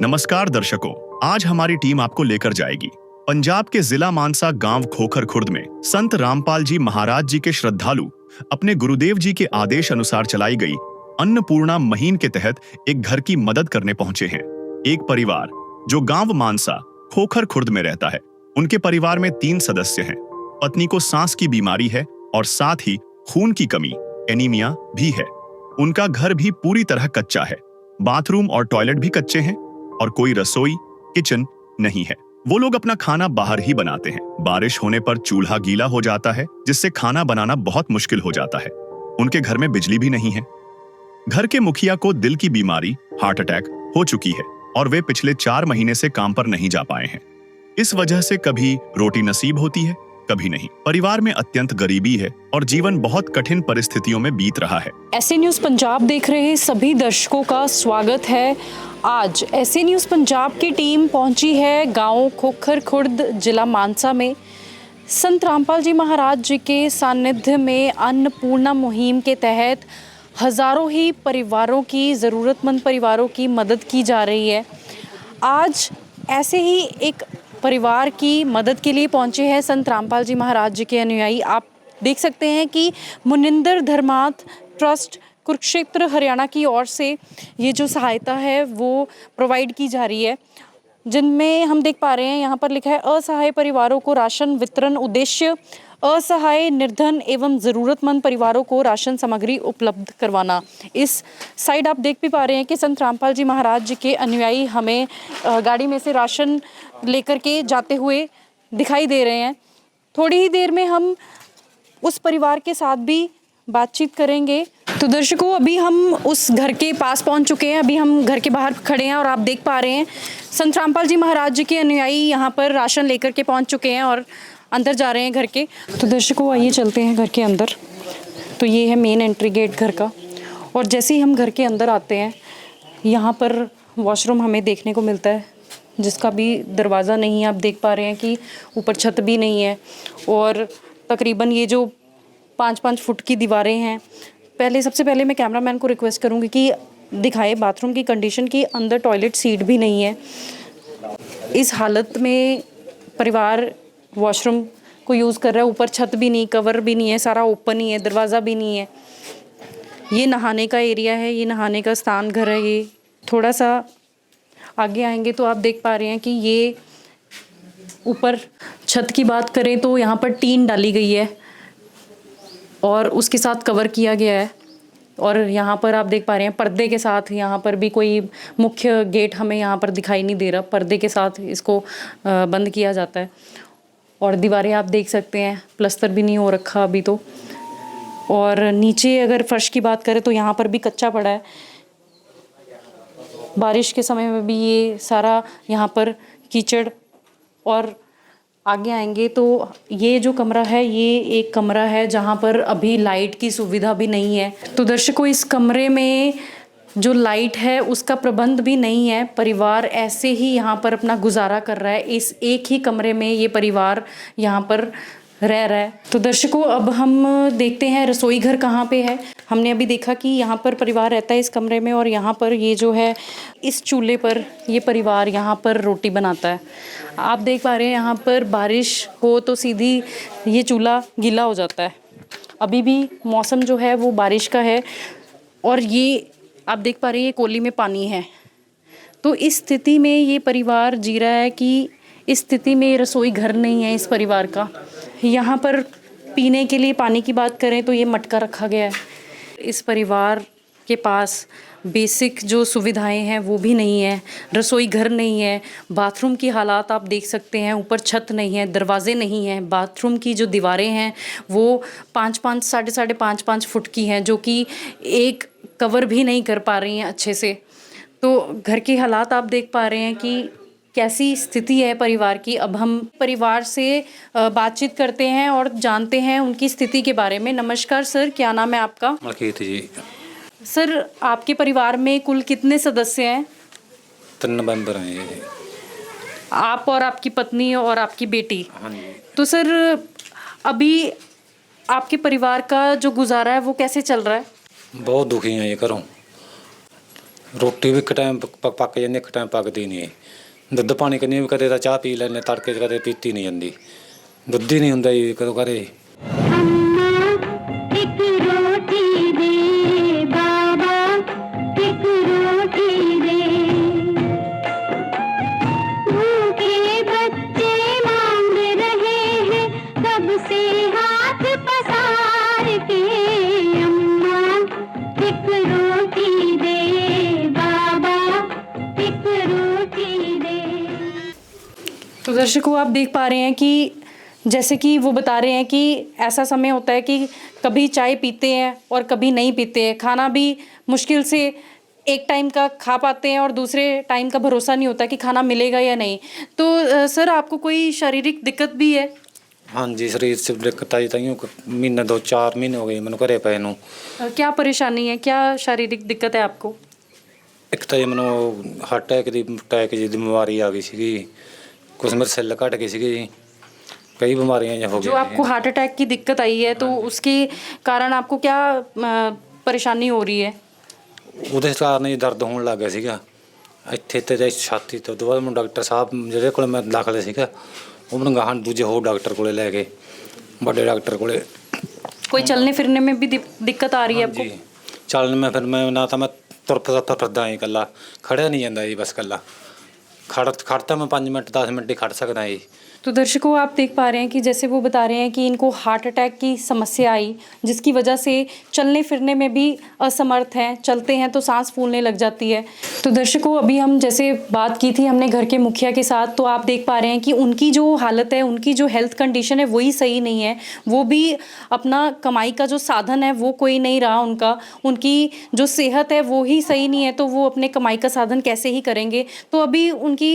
नमस्कार दर्शकों, आज हमारी टीम आपको लेकर जाएगी पंजाब के जिला मानसा गांव खोखर खुर्द में संत रामपाल जी महाराज जी के श्रद्धालु अपने गुरुदेव जी के आदेश अनुसार चलाई गई अन्नपूर्णा मुहिम के तहत एक घर की मदद करने पहुंचे हैं। एक परिवार जो गांव मानसा खोखर खुर्द में रहता है, उनके परिवार में 3 सदस्य हैं। पत्नी को सांस की बीमारी है और साथ ही खून की कमी एनीमिया भी है। उनका घर भी पूरी तरह कच्चा है, बाथरूम और टॉयलेट भी कच्चे हैं और कोई रसोई किचन नहीं है। वो लोग अपना खाना बाहर ही बनाते हैं। बारिश होने पर चूल्हा गीला हो जाता है, जिससे खाना बनाना बहुत मुश्किल हो जाता है। उनके घर में बिजली भी नहीं है। घर के मुखिया को दिल की बीमारी हार्ट अटैक हो चुकी है और वे पिछले 4 महीने से काम पर नहीं जा पाए हैं। इस वजह से कभी रोटी नसीब होती है, कभी नहीं। परिवार में अत्यंत गरीबी है और जीवन बहुत कठिन परिस्थितियों में बीत रहा है। ऐसे न्यूज़ पंजाब देख रहे सभी दर्शकों का स्वागत है। आज ऐसे न्यूज़ पंजाब की टीम पहुंची है गांव खोखर खुर्द जिला मानसा में संत रामपाल जी महाराज जी के सानिध्य में अन्नपूर्णा मुहिम के तहत हज़ारों ही परिवारों की, ज़रूरतमंद परिवारों की मदद की जा रही है। आज ऐसे ही एक परिवार की मदद के लिए पहुंचे हैं संत रामपाल जी महाराज जी के अनुयायी। आप देख सकते हैं कि मुनिंदर धर्मार्थ ट्रस्ट कुरुक्षेत्र हरियाणा की ओर से ये जो सहायता है वो प्रोवाइड की जा रही है, जिनमें हम देख पा रहे हैं यहाँ पर लिखा है असहाय परिवारों को राशन वितरण उद्देश्य असहाय निर्धन एवं ज़रूरतमंद परिवारों को राशन सामग्री उपलब्ध करवाना। इस साइड आप देख भी पा रहे हैं कि संत रामपाल जी महाराज जी के अनुयायी हमें गाड़ी में से राशन लेकर के जाते हुए दिखाई दे रहे हैं। थोड़ी ही देर में हम उस परिवार के साथ भी बातचीत करेंगे। तो दर्शकों, अभी हम उस घर के पास पहुंच चुके हैं। अभी हम घर के बाहर खड़े हैं और आप देख पा रहे हैं संत रामपाल जी महाराज जी के अनुयायी यहाँ पर राशन लेकर के पहुंच चुके हैं और अंदर जा रहे हैं घर के। तो दर्शकों, आइए चलते हैं घर के अंदर। तो ये है मेन एंट्री गेट घर का, और जैसे ही हम घर के अंदर आते हैं यहाँ पर वॉशरूम हमें देखने को मिलता है, जिसका भी दरवाज़ा नहीं है। आप देख पा रहे हैं कि ऊपर छत भी नहीं है और तकरीबन ये जो 5-5 फुट की दीवारें हैं। सबसे पहले मैं कैमरामैन को रिक्वेस्ट करूँगी कि दिखाए बाथरूम की कंडीशन की अंदर टॉयलेट सीट भी नहीं है। इस हालत में परिवार वॉशरूम को यूज़ कर रहा है। ऊपर छत भी नहीं, कवर भी नहीं है, सारा ओपन ही है, दरवाज़ा भी नहीं है। ये नहाने का एरिया है, ये नहाने का स्थान घर है। ये थोड़ा सा आगे आएंगे तो आप देख पा रहे हैं कि ये ऊपर छत की बात करें तो यहाँ पर टीन डाली गई है और उसके साथ कवर किया गया है। और यहाँ पर आप देख पा रहे हैं पर्दे के साथ, यहाँ पर भी कोई मुख्य गेट हमें यहाँ पर दिखाई नहीं दे रहा। पर्दे के साथ इसको बंद किया जाता है। और दीवारें आप देख सकते हैं, प्लस्तर भी नहीं हो रखा अभी तो। और नीचे अगर फर्श की बात करें तो यहाँ पर भी कच्चा पड़ा है। बारिश के समय में भी ये सारा यहाँ पर कीचड़। और आगे आएंगे तो ये जो कमरा है, ये एक कमरा है जहाँ पर अभी लाइट की सुविधा भी नहीं है। तो दर्शकों, इस कमरे में जो लाइट है उसका प्रबंध भी नहीं है। परिवार ऐसे ही यहाँ पर अपना गुजारा कर रहा है। इस एक ही कमरे में ये परिवार यहाँ पर रह रहा है। तो दर्शकों, अब हम देखते हैं रसोई घर कहाँ पे है। हमने अभी देखा कि यहाँ पर परिवार रहता है इस कमरे में, और यहाँ पर ये जो है इस चूल्हे पर ये परिवार यहाँ पर रोटी बनाता है। आप देख पा रहे हैं यहाँ पर बारिश हो तो सीधी ये चूल्हा गीला हो जाता है। अभी भी मौसम जो है वो बारिश का है और ये आप देख पा रहे हैं ये कोली में पानी है। तो इस स्थिति में ये परिवार जी रहा है कि इस स्थिति में रसोई घर नहीं है इस परिवार का। यहाँ पर पीने के लिए पानी की बात करें तो ये मटका रखा गया है। इस परिवार के पास बेसिक जो सुविधाएं हैं वो भी नहीं है। रसोई घर नहीं है। बाथरूम की हालात आप देख सकते हैं, ऊपर छत नहीं है, दरवाजे नहीं हैं। बाथरूम की जो दीवारें हैं वो 5-5, 5.5 फुट की हैं, जो कि एक कवर भी नहीं कर पा रही हैं अच्छे से। तो घर के हालात आप देख पा रहे हैं कि कैसी स्थिति है परिवार की। अब हम परिवार से बातचीत करते हैं और जानते हैं उनकी स्थिति के बारे में। नमस्कार सर, क्या नाम है आपका? मलकीत जी। सर, आपके परिवार में कुल कितने सदस्य हैं? 3 मेंबर हैं ये। आप और आपकी पत्नी और आपकी बेटी? हाँ जी। तो सर, अभी आपके परिवार का जो गुजारा है वो कैसे चल रहा है? बहुत दुखी हैं ये, करो ਰੋਟੀ ਵੀ ਇੱਕ ਟਾਈਮ ਪੱਕ ਜਾਂਦੀ, ਇੱਕ ਟਾਈਮ ਪੱਕਦੀ ਨਹੀਂ। ਦੁੱਧ ਪਾਣੀ ਕਿੰਨੀ ਵੀ ਕਦੇ ਤਾਂ ਚਾਹ ਪੀ ਲੈਂਦੇ, ਤੜਕੇ 'ਚ ਕਦੇ ਪੀਤੀ ਨਹੀਂ ਜਾਂਦੀ। ਦੁੱਧ ਹੀ ਨਹੀਂ ਹੁੰਦਾ ਜੀ ਕਦੋਂ ਘਰੇ। ਇੱਕ ਰੋਟੀ ਦੇ ਬਾਬਾ, ਇੱਕ ਰੋਟੀ ਦੇ। भूखे बच्चे मांग रहे हैं कब से हाथ पसार के। अम्मा एक रोटी दे बाबा, एक रोटी दे। तो दर्शकों, आप देख पा रहे हैं कि जैसे कि वो बता रहे हैं कि ऐसा समय होता है कि कभी चाय पीते हैं और कभी नहीं पीते हैं। खाना भी मुश्किल से एक टाइम का खा पाते हैं और दूसरे टाइम का भरोसा नहीं होता कि खाना मिलेगा या नहीं। तो सर, आपको कोई शारीरिक दिक्कत भी है? हाँ जी, शरीर से दिक्कत आई ताइयों महीना 2-4 महीने हो गए मैंने घरे पे नूं। क्या परेशानी है, क्या शारीरिक दिक्कत है आपको? ਇੱਕ ਤਾਂ ਜੀ ਮੈਨੂੰ ਹਾਰਟ ਅਟੈਕ ਦੀ ਬਿਮਾਰੀ ਆ ਗਈ ਸੀਗੀ, ਕੁਛ ਮੇਰੇ ਸੈੱਲ ਘਟ ਗਏ ਸੀਗੇ ਜੀ, कई बीमारियां हो जो गई। आपको हार्ट अटैक की दिक्कत आई है, तो उसके कारण आपको क्या परेशानी हो रही है? ਉਹਦੇ ਕਾਰਨ ਹੀ ਦਰਦ ਹੋਣ ਲੱਗ ਗਿਆ ਸੀਗਾ ਇੱਥੇ ਤੇ ਛਾਤੀ ਤੋਂ। ਤੋਂ ਬਾਅਦ ਮੈਨੂੰ ਡਾਕਟਰ ਸਾਹਿਬ ਜਿਹੜੇ ਕੋਲ ਮੈਂ ਦਾਖਲ ਸੀਗਾ, ਉਹ ਮੈਨੂੰ ਗਾਹਾਂ ਦੂਜੇ ਹੋਰ ਡਾਕਟਰ ਕੋਲੇ ਲੈ ਗਏ, ਵੱਡੇ ਡਾਕਟਰ ਕੋਲੇ। कोई चलने फिरने में भी दिक्कत आ रही है आपको? ਜੀ ਚੱਲ ਮੈਂ ਨਾ ਤਾਂ ਮੈਂ ਤੁਰ ਫਿਰਦਾ ਹੀ ਇਕੱਲਾ, ਖੜਿਆ ਨਹੀਂ ਜਾਂਦਾ ਜੀ, ਬਸ ਇਕੱਲਾ ਖੜਤਾ ਮੈਂ 5 ਮਿੰਟ 10 ਮਿੰਟ ਹੀ ਖੜ ਸਕਦਾ ਜੀ। तो दर्शकों, आप देख पा रहे हैं कि जैसे वो बता रहे हैं कि इनको हार्ट अटैक की समस्या आई, जिसकी वजह से चलने फिरने में भी असमर्थ हैं, चलते हैं तो सांस फूलने लग जाती है। तो दर्शकों, अभी हम जैसे बात की थी हमने घर के मुखिया के साथ, तो आप देख पा रहे हैं कि उनकी जो हालत है, उनकी जो हेल्थ कंडीशन है वही सही नहीं है। वो भी अपना कमाई का जो साधन है वो कोई नहीं रहा उनका, उनकी जो सेहत है वो ही सही नहीं है, तो वो अपने कमाई का साधन कैसे ही करेंगे। तो अभी उनकी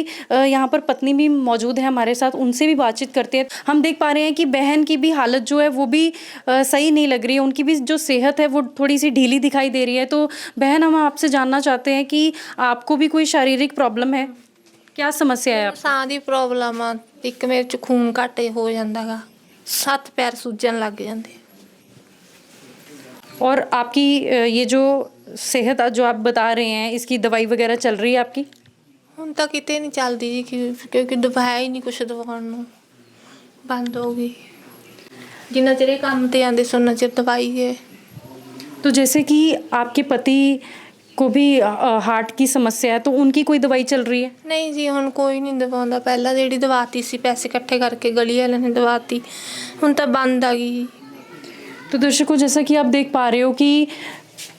यहाँ पर पत्नी भी मौजूद है हमारे साथ, उनसे भी बातचीत करते हैं। हम देख पा रहे हैं कि बहन की भी हालत जो है वो भी सही नहीं लग रही है, उनकी भी जो सेहत है वो थोड़ी सी ढीली दिखाई दे रही है। तो बहन, हम आपसे जानना चाहते हैं कि आपको भी कोई शारीरिक प्रॉब्लम है, क्या समस्या है आप? ਸਾਹ ਦੀ ਪ੍ਰੋਬਲਮ ਆ, ਇੱਕ ਮੇਰੇ ਚ ਖੂਨ ਘੱਟ ਹੋ ਜਾਂਦਾ ਗਾ, ਹੱਥ ਪੈਰ ਸੁੱਜਣ ਲੱਗ ਜਾਂਦੇ। और आपकी ये जो सेहत जो आप बता रहे हैं, इसकी दवाई वगैरह चल रही है आपकी? ਹੁਣ ਤਾਂ ਕਿਤੇ ਨਹੀਂ ਚੱਲਦੀ ਜੀ, ਕਿਉਂਕਿ ਦਵਾਈ ਹੀ ਨਹੀਂ ਕੁਛ ਦਵਾਉਣ ਨੂੰ, ਬੰਦ ਹੋ ਗਈ। ਜਿੰਨਾ ਚਿਰ ਇਹ ਕੰਮ ਤੇ ਆਉਂਦੇ ਸੋ ਉਨਾ ਚਿਰ ਦਵਾਈ ਹੈ। तो जैसे कि आपके पति को भी हार्ट की समस्या है, तो उनकी कोई दवाई चल रही है? ਨਹੀਂ ਜੀ, ਹੁਣ ਕੋਈ ਨਹੀਂ ਦਵਾਉਂਦਾ। ਪਹਿਲਾਂ ਜਿਹੜੀ ਦਵਾਤੀ ਸੀ ਪੈਸੇ ਇਕੱਠੇ ਕਰਕੇ गली वाले ने दवाती, ਹੁਣ ਤਾਂ ਬੰਦ ਆ ਗਈ। तो दर्शकों, जैसा कि आप देख पा रहे हो कि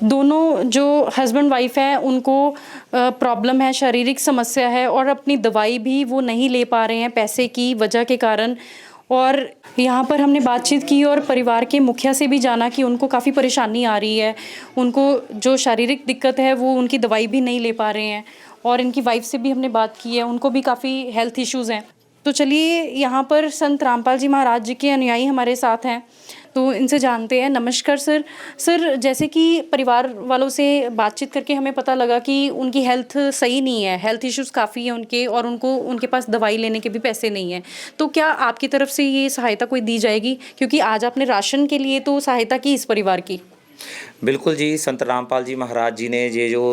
दोनों जो हस्बैंड वाइफ हैं उनको प्रॉब्लम है, शारीरिक समस्या है, और अपनी दवाई भी वो नहीं ले पा रहे हैं पैसे की वजह के कारण। और यहाँ पर हमने बातचीत की और परिवार के मुखिया से भी जाना कि उनको काफ़ी परेशानी आ रही है, उनको जो शारीरिक दिक्कत है वो उनकी दवाई भी नहीं ले पा रहे हैं। और इनकी वाइफ से भी हमने बात की है, उनको भी काफ़ी हेल्थ इश्यूज़ हैं। तो चलिए, यहाँ पर संत रामपाल जी महाराज जी के अनुयायी हमारे साथ हैं, तो इनसे जानते हैं। नमस्कार सर। सर, जैसे कि परिवार वालों से बातचीत करके हमें पता लगा कि उनकी हेल्थ सही नहीं है, हेल्थ इश्यूज़ काफ़ी हैं उनके, और उनको उनके पास दवाई लेने के भी पैसे नहीं हैं। तो क्या आपकी तरफ से ये सहायता कोई दी जाएगी, क्योंकि आज आपने राशन के लिए तो सहायता की इस परिवार की? बिल्कुल जी, संत रामपाल जी महाराज जी ने ये जो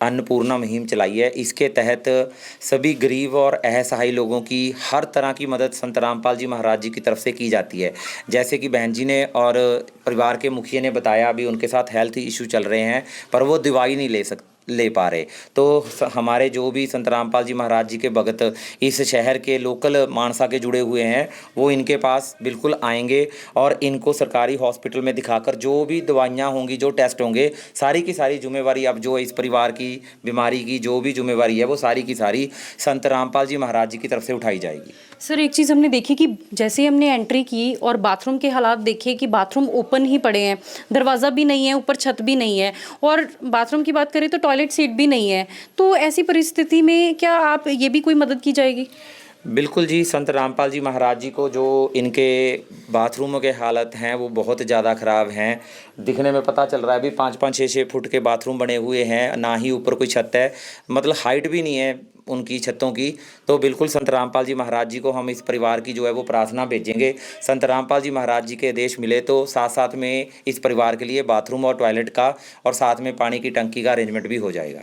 अन्नपूर्णा मुहिम चलाई है, इसके तहत सभी गरीब और असहाय लोगों की हर तरह की मदद संत रामपाल जी महाराज जी की तरफ से की जाती है। जैसे कि बहन जी ने और परिवार के मुखिया ने बताया, अभी उनके साथ हेल्थ इशू चल रहे हैं पर वो दवाई नहीं ले पा रहे। तो हमारे जो भी संत रामपाल जी महाराज जी के भगत इस शहर के लोकल मानसा के जुड़े हुए हैं, वो इनके पास बिल्कुल आएंगे और इनको सरकारी हॉस्पिटल में दिखाकर जो भी दवाइयाँ होंगी, जो टेस्ट होंगे, सारी की सारी जिम्मेवारी अब जो इस परिवार की बीमारी की जो भी जिम्मेवारी है वो सारी की सारी संत रामपाल जी महाराज जी की तरफ से उठाई जाएगी। सर, एक चीज़ हमने देखी कि जैसे ही हमने एंट्री की और बाथरूम के हालात देखे कि बाथरूम ओपन ही पड़े हैं, दरवाज़ा भी नहीं है, ऊपर छत भी नहीं है, और बाथरूम की बात करें तो टॉयलेट सीट भी नहीं है। तो ऐसी परिस्थिति में क्या आप ये भी कोई मदद की जाएगी? बिल्कुल जी, संत रामपाल जी महाराज जी को जो इनके बाथरूमों के हालत हैं वो बहुत ज़्यादा ख़राब हैं। दिखने में पता चल रहा है अभी 5-5, 6-6 फुट के बाथरूम बने हुए हैं, ना ही ऊपर कोई छत है, मतलब हाइट भी नहीं है, उनकी छतों की, तो बिल्कुल संत रामपाल जी महाराज जी को हम इस परिवार की जो है वो प्रार्थना भेजेंगे। संत रामपाल जी महाराज जी के आदेश मिले तो साथ साथ में इस परिवार के लिए बाथरूम और टॉयलेट का और साथ में पानी की टंकी का अरेंजमेंट भी हो जाएगा।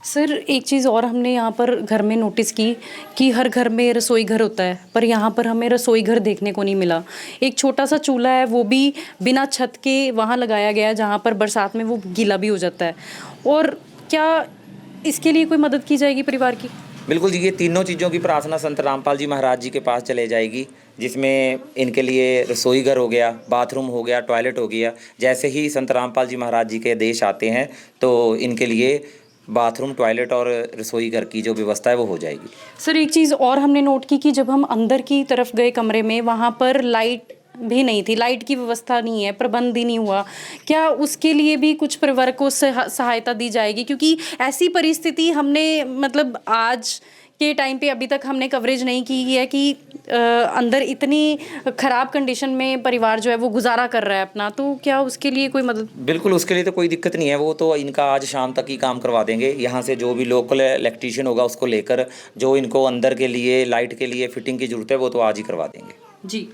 सर एक चीज़ और हमने यहाँ पर घर में नोटिस की कि हर घर में रसोई घर होता है, पर यहाँ पर हमें रसोई घर देखने को नहीं मिला। एक छोटा सा चूल्हा है, वो भी बिना छत के वहाँ लगाया गया है, जहाँ पर बरसात में वो गीला भी हो जाता है। और क्या इसके लिए कोई मदद की जाएगी परिवार की? बिल्कुल जी, ये तीनों चीज़ों की प्रार्थना संत रामपाल जी महाराज जी के पास चले जाएगी, जिसमें इनके लिए रसोई घर हो गया, बाथरूम हो गया, टॉयलेट हो गया। जैसे ही संत रामपाल जी महाराज जी के आदेश आते हैं तो इनके लिए बाथरूम, टॉयलेट और रसोई घर की जो व्यवस्था है वो हो जाएगी। सर एक चीज़ और हमने नोट की कि जब हम अंदर की तरफ गए कमरे में, वहाँ पर लाइट भी नहीं थी, लाइट की व्यवस्था नहीं है, प्रबंध ही नहीं हुआ। क्या उसके लिए भी कुछ परिवार को सहायता दी जाएगी? क्योंकि ऐसी परिस्थिति हमने मतलब आज के टाइम पे अभी तक हमने कवरेज नहीं की है कि अंदर इतनी ख़राब कंडीशन में परिवार जो है वो गुजारा कर रहा है अपना, तो क्या उसके लिए कोई मदद? बिल्कुल, उसके लिए तो कोई दिक्कत नहीं है, वो तो इनका आज शाम तक ही काम करवा देंगे। यहाँ से जो भी लोकल इलेक्ट्रीशियन होगा उसको लेकर जो इनको अंदर के लिए लाइट के लिए फिटिंग की ज़रूरत है वो तो आज ही करवा देंगे। जी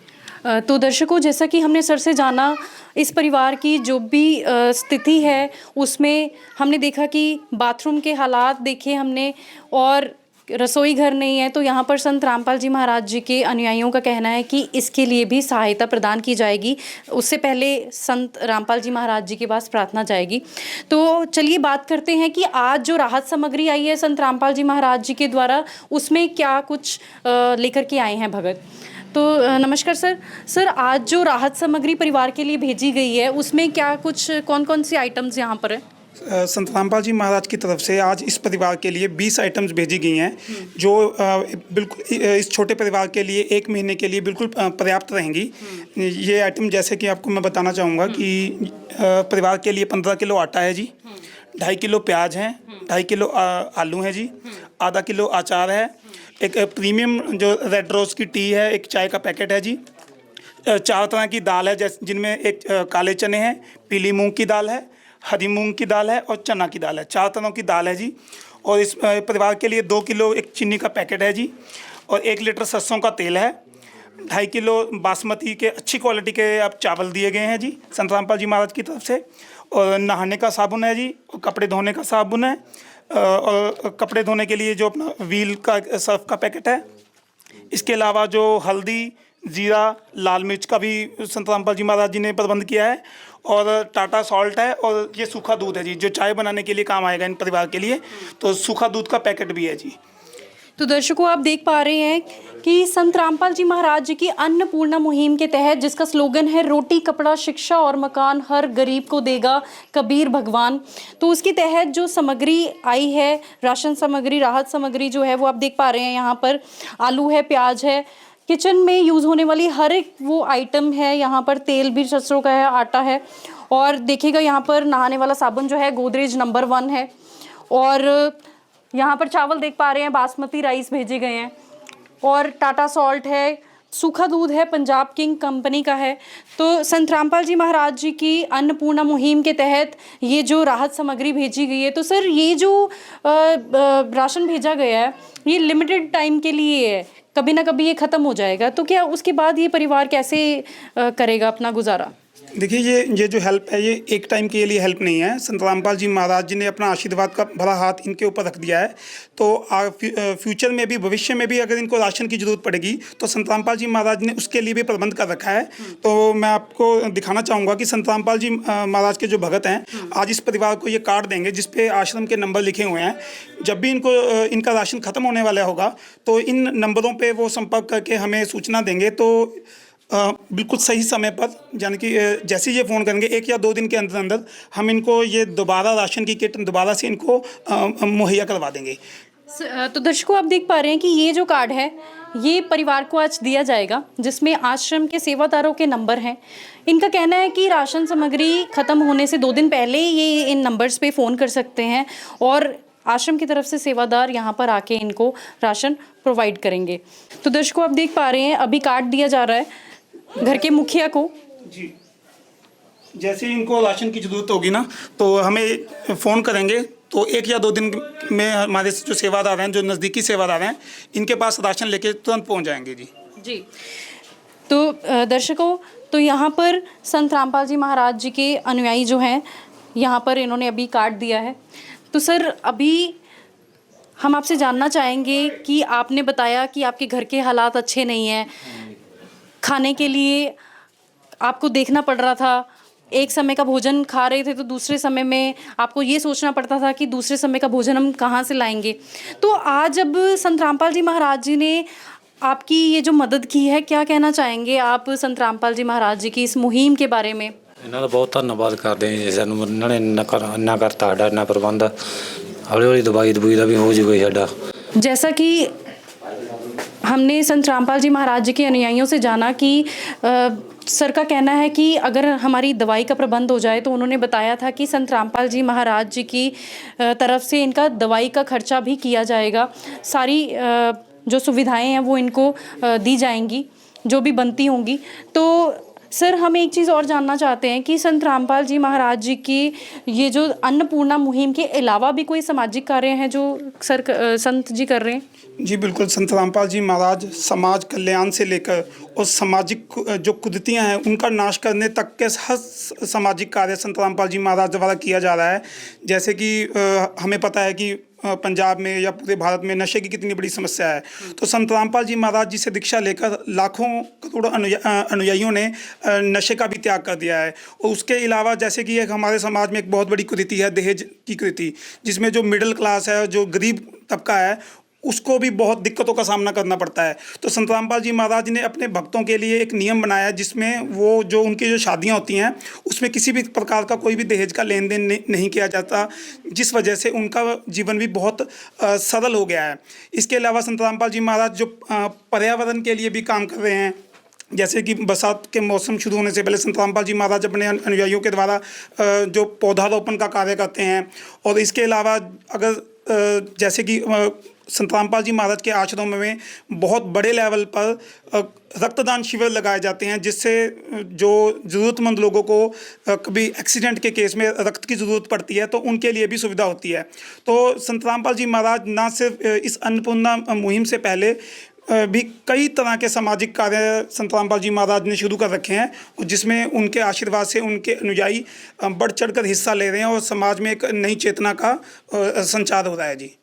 तो दर्शकों, जैसा कि हमने सर से जाना, इस परिवार की जो भी स्थिति है उसमें हमने देखा कि बाथरूम के हालात देखे हमने और रसोई घर नहीं है। तो यहाँ पर संत रामपाल जी महाराज जी के अनुयायियों का कहना है कि इसके लिए भी सहायता प्रदान की जाएगी। उससे पहले संत रामपाल जी महाराज जी के पास प्रार्थना जाएगी। तो चलिए बात करते हैं कि आज जो राहत सामग्री आई है संत रामपाल जी महाराज जी के द्वारा, उसमें क्या कुछ लेकर के आए हैं भगत। तो नमस्कार सर। सर आज जो राहत सामग्री परिवार के लिए भेजी गई है उसमें क्या कुछ कौन कौन सी आइटम्स यहाँ पर है? संत रामपाल जी महाराज की तरफ से आज इस परिवार के लिए 20 आइटम्स भेजी गई हैं, जो बिल्कुल इस छोटे परिवार के लिए 1 महीने के लिए बिल्कुल पर्याप्त रहेंगी। ये आइटम जैसे कि आपको मैं बताना चाहूँगा कि परिवार के लिए 15 किलो आटा है जी, 2.5 किलो प्याज है, 2.5 किलो आलू है जी, आधा किलो अचार है, एक प्रीमियम जो रेड रोज़ की टी है, एक चाय का पैकेट है जी, 4 तरह की दाल है जैसे जिनमें एक काले चने हैं, पीली मूंग की दाल है, हरी मूंग की दाल है और चना की दाल है। 4 तरह की दाल है जी। और इस परिवार के लिए 2 किलो एक चीनी का पैकेट है जी, और 1 लीटर सरसों का तेल है, 2.5 किलो बासमती के अच्छी क्वालिटी के अब चावल दिए गए हैं जी संत रामपाल जी महाराज की तरफ से, और नहाने का साबुन है जी, और कपड़े धोने का साबुन है, और कपड़े धोने के लिए जो अपना व्हील का सर्फ का पैकेट है। इसके अलावा जो हल्दी, जीरा, लाल मिर्च का भी संत रामपाल जी महाराज जी ने प्रबंध किया है, और टाटा सॉल्ट है, और ये सूखा दूध है जी जो चाय बनाने के लिए काम आएगा इन परिवार के लिए, तो सूखा दूध का पैकेट भी है जी। तो दर्शकों आप देख पा रहे हैं कि संत रामपाल जी महाराज जी की अन्नपूर्णा मुहिम के तहत, जिसका स्लोगन है रोटी, कपड़ा, शिक्षा और मकान हर गरीब को देगा कबीर भगवान, तो उसके तहत जो सामग्री आई है, राशन सामग्री, राहत सामग्री जो है वो आप देख पा रहे हैं। यहाँ पर आलू है, प्याज है, किचन में यूज़ होने वाली हर एक वो आइटम है। यहाँ पर तेल भी सरसों का है, आटा है, और देखिएगा यहाँ पर नहाने वाला साबुन जो है गोदरेज नंबर 1 है, और यहाँ पर चावल देख पा रहे हैं, बासमती राइस भेजे गए हैं, और टाटा सॉल्ट है, सूखा दूध है, पंजाब किंग कंपनी का है। तो संत रामपाल जी महाराज जी की अन्नपूर्णा मुहिम के तहत ये जो राहत सामग्री भेजी गई है, तो सर ये जो राशन भेजा गया है ये लिमिटेड टाइम के लिए है, कभी ना कभी ये ख़त्म हो जाएगा, तो क्या उसके बाद ये परिवार कैसे करेगा अपना गुजारा? देखिए ये जो हेल्प है ये एक टाइम के लिए हेल्प नहीं है। संत रामपाल जी महाराज जी ने अपना आशीर्वाद का भरा हाथ इनके ऊपर रख दिया है, तो फ्यूचर में भी, भविष्य में भी अगर इनको राशन की ज़रूरत पड़ेगी तो संत रामपाल जी महाराज ने उसके लिए भी प्रबंध कर रखा है। तो मैं आपको दिखाना चाहूँगा कि संत रामपाल जी महाराज के जो भगत हैं आज इस परिवार को ये कार्ड देंगे जिसपे आश्रम के नंबर लिखे हुए हैं। जब भी इनका राशन ख़त्म होने वाला होगा तो इन नंबरों पर वो संपर्क करके हमें सूचना देंगे, तो बिल्कुल सही समय पर, यानी कि जैसे ये फ़ोन करेंगे 1 या 2 दिन के अंदर अंदर हम इनको ये दोबारा राशन की किट दोबारा से इनको मुहैया करवा देंगे। तो दर्शकों आप देख पा रहे हैं कि ये जो कार्ड है ये परिवार को आज दिया जाएगा, जिसमें आश्रम के सेवादारों के नंबर हैं। इनका कहना है कि राशन सामग्री ख़त्म होने से 2 दिन पहले ये इन नंबर्स पे फ़ोन कर सकते हैं, और आश्रम की तरफ से सेवादार यहाँ पर आके इनको राशन प्रोवाइड करेंगे। तो दर्शकों आप देख पा रहे हैं अभी कार्ड दिया जा रहा है घर के मुखिया को जी। जैसे इनको राशन की ज़रूरत होगी ना तो हमें फ़ोन करेंगे तो 1 या 2 दिन में हमारे जो सेवादार हैं, जो नज़दीकी सेवादार हैं, इनके पास राशन लेके तुरंत पहुंच जाएंगे जी। जी। तो दर्शकों, तो यहाँ पर संत रामपाल जी महाराज जी के अनुयायी जो हैं, यहाँ पर इन्होंने अभी कार्ड दिया है। तो सर, अभी हम आपसे जानना चाहेंगे कि आपने बताया कि आपके घर के हालात अच्छे नहीं हैं, खाने के लिए आपको देखना पड़ रहा था, एक समय का भोजन खा रहे थे तो दूसरे समय में आपको ये सोचना पड़ता था कि दूसरे समय का भोजन हम कहाँ से लाएंगे। तो आज जब संत रामपाल जी महाराज जी ने आपकी ये जो मदद की है, क्या कहना चाहेंगे आप संत रामपाल जी महाराज जी की इस मुहिम के बारे में? ਇਹਨਾਂ ਦਾ ਬਹੁਤ ਧੰਨਵਾਦ ਕਰਦੇ ਹਾਂ ਜੀ, ਸਾਨੂੰ ਇਹਨਾਂ ਨੇ ਇੰਨਾ ਕਰਤਾ ਸਾਡਾ ਇੰਨਾ ਪ੍ਰਬੰਧ, ਹੌਲੀ ਹੌਲੀ ਦਵਾਈ ਦਾ ਵੀ ਹੋ ਜੂਗਾ ਸਾਡਾ। जैसा कि हमने संत रामपाल जी महाराज जी के अनुयायियों से जाना कि सर का कहना है कि अगर हमारी दवाई का प्रबंध हो जाए, तो उन्होंने बताया था कि संत रामपाल जी महाराज जी की तरफ से इनका दवाई का खर्चा भी किया जाएगा, सारी जो सुविधाएं हैं वो इनको दी जाएंगी जो भी बनती होंगी। तो सर, हम एक चीज़ और जानना चाहते हैं कि संत रामपाल जी महाराज जी की ये जो अन्नपूर्णा मुहिम के अलावा भी कोई सामाजिक कार्य हैं जो संत जी कर रहे हैं? जी बिल्कुल, संत रामपाल जी महाराज समाज कल्याण से लेकर और सामाजिक जो कुरीतियाँ हैं उनका नाश करने तक के हर सामाजिक कार्य संत रामपाल जी महाराज द्वारा किया जा रहा है। जैसे कि हमें पता है कि पंजाब में या पूरे भारत में नशे की कितनी बड़ी समस्या है, तो संत रामपाल जी महाराज जी से दीक्षा लेकर लाखों करोड़ों अनुयायियों ने नशे का भी त्याग कर दिया है। और उसके अलावा जैसे कि एक हमारे समाज में एक बहुत बड़ी कुरीति है दहेज की कुरीति, जिसमें जो मिडिल क्लास है, जो गरीब तबका है, उसको भी बहुत दिक्कतों का सामना करना पड़ता है। तो संत रामपाल जी महाराज ने अपने भक्तों के लिए एक नियम बनाया जिसमें वो जो उनकी जो शादियां होती हैं उसमें किसी भी प्रकार का कोई भी दहेज का लेन देन नहीं किया जाता, जिस वजह से उनका जीवन भी बहुत सरल हो गया है। इसके अलावा संत रामपाल जी महाराज जो पर्यावरण के लिए भी काम कर रहे हैं, जैसे कि बरसात के मौसम शुरू होने से पहले संत रामपाल जी महाराज अपने अनुयायियों के द्वारा जो पौधारोपण का कार्य करते हैं। और इसके अलावा अगर जैसे कि संत रामपाल जी महाराज के आश्रम में बहुत बड़े लेवल पर रक्तदान शिविर लगाए जाते हैं, जिससे जो ज़रूरतमंद लोगों को कभी एक्सीडेंट के केस में रक्त की ज़रूरत पड़ती है तो उनके लिए भी सुविधा होती है। तो संत रामपाल जी महाराज ना सिर्फ इस अन्नपूर्णा मुहिम से पहले भी कई तरह के सामाजिक कार्य संत रामपाल जी महाराज ने शुरू कर रखे हैं, जिसमें उनके आशीर्वाद से उनके अनुयायी बढ़ चढ़कर हिस्सा ले रहे हैं और समाज में एक नई चेतना का संचार हो रहा है जी।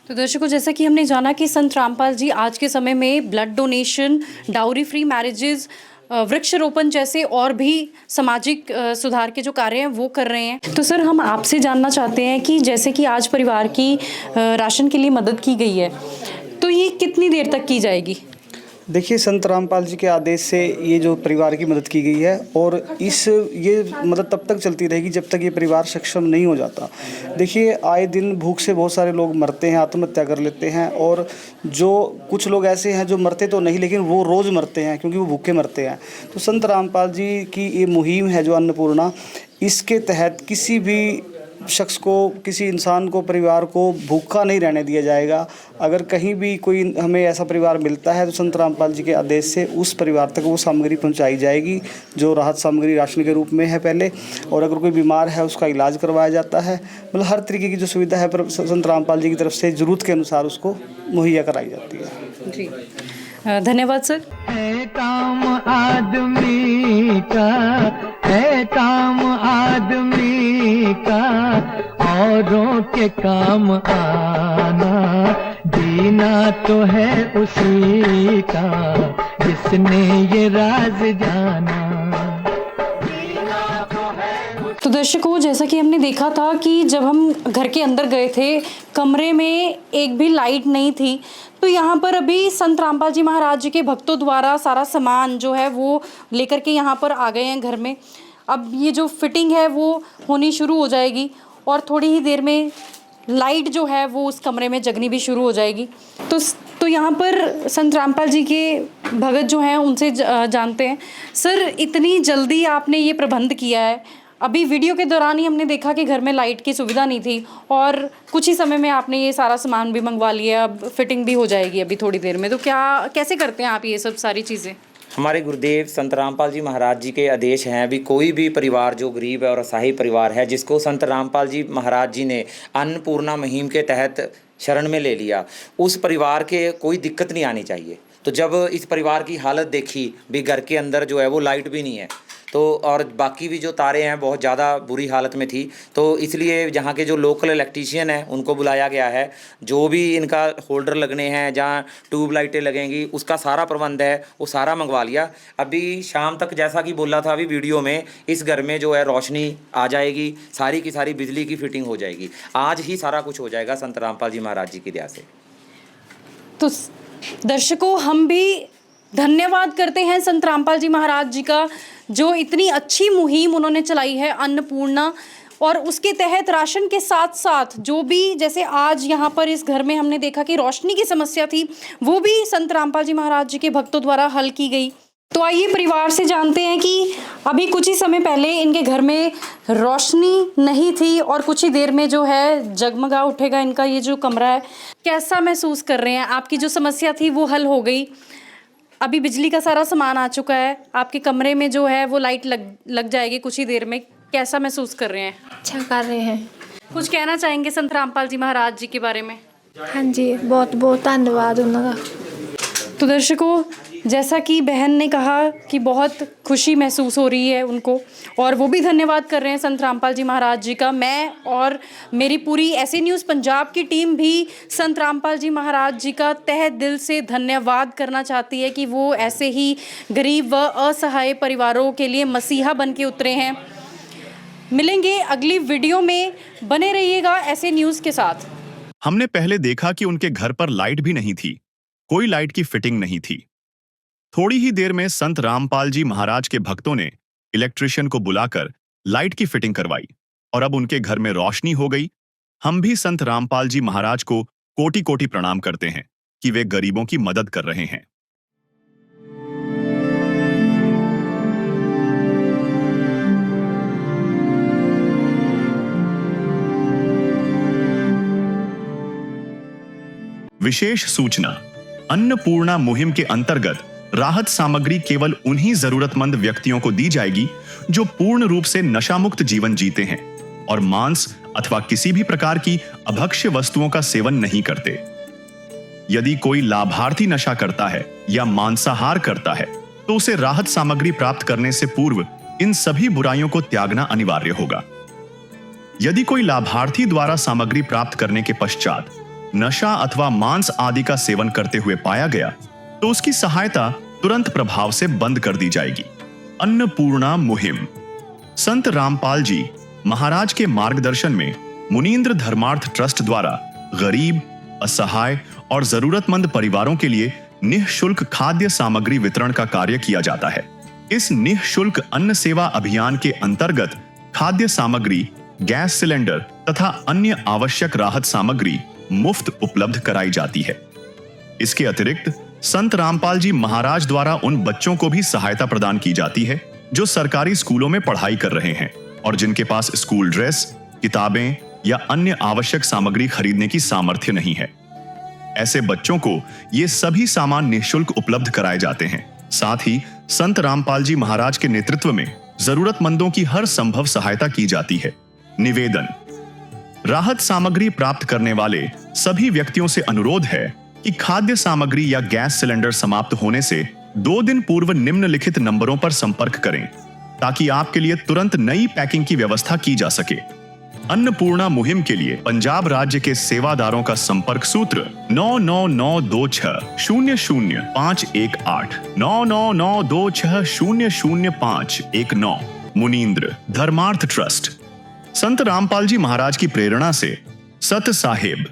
तो दर्शकों, जैसा कि हमने जाना कि संत रामपाल जी आज के समय में blood donation, dowry free marriages, वृक्षारोपण जैसे और भी सामाजिक सुधार के जो कार्य हैं वो कर रहे हैं। तो सर, हम आपसे जानना चाहते हैं कि जैसे कि आज परिवार की राशन के लिए मदद की गई है, तो ये कितनी देर तक की जाएगी? देखिए, संत रामपाल जी के आदेश से ये जो परिवार की मदद की गई है और ये मदद तब तक चलती रहेगी जब तक ये परिवार सक्षम नहीं हो जाता। देखिए, आए दिन भूख से बहुत सारे लोग मरते हैं, आत्महत्या कर लेते हैं, और जो कुछ लोग ऐसे हैं जो मरते तो नहीं लेकिन वो रोज़ मरते हैं क्योंकि वो भूखे मरते हैं। तो संत रामपाल जी की ये मुहिम है जो अन्नपूर्णा, इसके तहत किसी भी शख्स को, किसी इंसान को, परिवार को भूखा नहीं रहने दिया जाएगा। अगर कहीं भी कोई हमें ऐसा परिवार मिलता है तो संत रामपाल जी के आदेश से उस परिवार तक वो सामग्री पहुंचाई जाएगी जो राहत सामग्री राशन के रूप में है पहले, और अगर कोई बीमार है उसका इलाज करवाया जाता है। मतलब हर तरीके की जो सुविधा है संत रामपाल जी की तरफ से ज़रूरत के अनुसार उसको मुहैया कराई जाती है जी। धन्यवाद सर। है काम आदमी का, है काम आदमी का, औरों के काम आना, जीना तो है उसी का जिसने ये राज जाना। तो दर्शकों, जैसा कि हमने देखा था कि जब हम घर के अंदर गए थे, कमरे में एक भी लाइट नहीं थी। तो यहाँ पर अभी संत रामपाल जी महाराज जी के भक्तों द्वारा सारा सामान जो है वो लेकर के यहाँ पर आ गए हैं घर में। अब ये जो फिटिंग है वो होनी शुरू हो जाएगी और थोड़ी ही देर में लाइट जो है वो उस कमरे में जगनी भी शुरू हो जाएगी। तो यहाँ पर संत रामपाल जी के भगत जो हैं उनसे जानते हैं। सर, इतनी जल्दी आपने ये प्रबंध किया है, अभी वीडियो के दौरान ही हमने देखा कि घर में लाइट की सुविधा नहीं थी और कुछ ही समय में आपने ये सारा सामान भी मंगवा लिया, अब फिटिंग भी हो जाएगी अभी थोड़ी देर में। तो कैसे करते हैं आप ये सब सारी चीज़ें? हमारे गुरुदेव संत रामपाल जी महाराज जी के आदेश हैं भी कोई भी परिवार जो गरीब है और असहाय परिवार है जिसको संत रामपाल जी महाराज जी ने अन्नपूर्णा मुहिम के तहत शरण में ले लिया, उस परिवार के कोई दिक्कत नहीं आनी चाहिए। तो जब इस परिवार की हालत देखी भी घर के अंदर जो है वो लाइट भी नहीं है, तो और बाकी भी जो तारे हैं बहुत ज़्यादा बुरी हालत में थी, तो इसलिए जहाँ के जो लोकल इलेक्ट्रीशियन हैं उनको बुलाया गया है। जो भी इनका होल्डर लगने हैं, जहाँ ट्यूब लाइटें लगेंगी, उसका सारा प्रबंध है वो सारा मंगवा लिया। अभी शाम तक जैसा कि बोला था अभी वीडियो में, इस घर में जो है रोशनी आ जाएगी, सारी की सारी बिजली की फिटिंग हो जाएगी। आज ही सारा कुछ हो जाएगा संत रामपाल जी महाराज जी की दया से। तो दर्शकों, हम भी धन्यवाद करते हैं संत रामपाल जी महाराज जी का, जो इतनी अच्छी मुहिम उन्होंने चलाई है अन्नपूर्णा, और उसके तहत राशन के साथ साथ जो भी, जैसे आज यहाँ पर इस घर में हमने देखा कि रोशनी की समस्या थी, वो भी संत रामपाल जी महाराज जी के भक्तों द्वारा हल की गई। तो आइए परिवार से जानते हैं कि अभी कुछ ही समय पहले इनके घर में रोशनी नहीं थी और कुछ ही देर में जो है जगमगा उठेगा इनका ये जो कमरा है। कैसा महसूस कर रहे हैं? आपकी जो समस्या थी वो हल हो गई, अभी बिजली का सारा सामान आ चुका है, आपके कमरे में जो है वो लाइट लग जाएगी कुछ ही देर में। कैसा महसूस कर रहे हैं? अच्छा कर रहे हैं। कुछ कहना चाहेंगे संत रामपाल जी महाराज जी के बारे में? हाँ जी, बहुत बहुत धन्यवाद उनका। तो दर्शकों, जैसा कि बहन ने कहा कि बहुत खुशी महसूस हो रही है उनको, और वो भी धन्यवाद कर रहे हैं संत रामपाल जी महाराज जी का। मैं और मेरी पूरी ऐसे न्यूज़ पंजाब की टीम भी संत रामपाल जी महाराज जी का तहे दिल से धन्यवाद करना चाहती है कि वो ऐसे ही गरीब व असहाय परिवारों के लिए मसीहा बन के उतरे हैं। मिलेंगे अगली वीडियो में, बने रहिएगा ऐसे न्यूज़ के साथ। हमने पहले देखा कि उनके घर पर लाइट भी नहीं थी, कोई लाइट की फिटिंग नहीं थी। थोड़ी ही देर में संत रामपाल जी महाराज के भक्तों ने इलेक्ट्रिशियन को बुलाकर लाइट की फिटिंग करवाई और अब उनके घर में रोशनी हो गई। हम भी संत रामपाल जी महाराज को कोटि कोटि प्रणाम करते हैं कि वे गरीबों की मदद कर रहे हैं। विशेष सूचना, अन्नपूर्णा मुहिम के अंतर्गत राहत सामग्री केवल उन्हीं जरूरतमंद व्यक्तियों को दी जाएगी जो पूर्ण रूप से नशा मुक्त जीवन जीते हैं और मांस अथवा किसी भी प्रकार की अभक्ष्य वस्तुओं का सेवन नहीं करते। यदि कोई लाभार्थी नशा करता है या मांसाहार करता है तो उसे राहत सामग्री प्राप्त करने से पूर्व इन सभी बुराइयों को त्यागना अनिवार्य होगा। यदि कोई लाभार्थी द्वारा सामग्री प्राप्त करने के पश्चात नशा अथवा मांस आदि का सेवन करते हुए पाया गया तो उसकी सहायता तुरंत प्रभाव से बंद कर दी जाएगी। अन्नपूर्णा मुहिम संत रामपाल जी महाराज के मार्गदर्शन में मुनींद्र धर्मार्थ ट्रस्ट द्वारा गरीब, असहाय और जरूरतमंद परिवारों के लिए निःशुल्क खाद्य सामग्री वितरण का कार्य किया जाता है। इस निःशुल्क अन्न सेवा अभियान के अंतर्गत खाद्य सामग्री, गैस सिलेंडर तथा अन्य आवश्यक राहत सामग्री मुफ्त उपलब्ध कराई जाती है। इसके अतिरिक्त संत रामपाल जी महाराज द्वारा उन बच्चों को भी सहायता प्रदान की जाती है जो सरकारी स्कूलों में पढ़ाई कर रहे हैं और जिनके पास स्कूल ड्रेस, किताबें या अन्य आवश्यक सामग्री खरीदने की सामर्थ्य नहीं है। ऐसे बच्चों को ये सभी सामान निःशुल्क उपलब्ध कराए जाते हैं। साथ ही संत रामपाल जी महाराज के नेतृत्व में जरूरतमंदों की हर संभव सहायता की जाती है। निवेदन, राहत सामग्री प्राप्त करने वाले सभी व्यक्तियों से अनुरोध है कि खाद्य सामग्री या गैस सिलेंडर समाप्त होने से 2 दिन पूर्व निम्नलिखित नंबरों पर संपर्क करें ताकि आपके लिए तुरंत नई पैकिंग की व्यवस्था की जा सके। अन्नपूर्णा मुहिम के लिए पंजाब राज्य के सेवादारों का संपर्क सूत्र 9992600518 9992600519। मुनींद्र धर्मार्थ ट्रस्ट। संत रामपाल जी महाराज की प्रेरणा से सत साहिब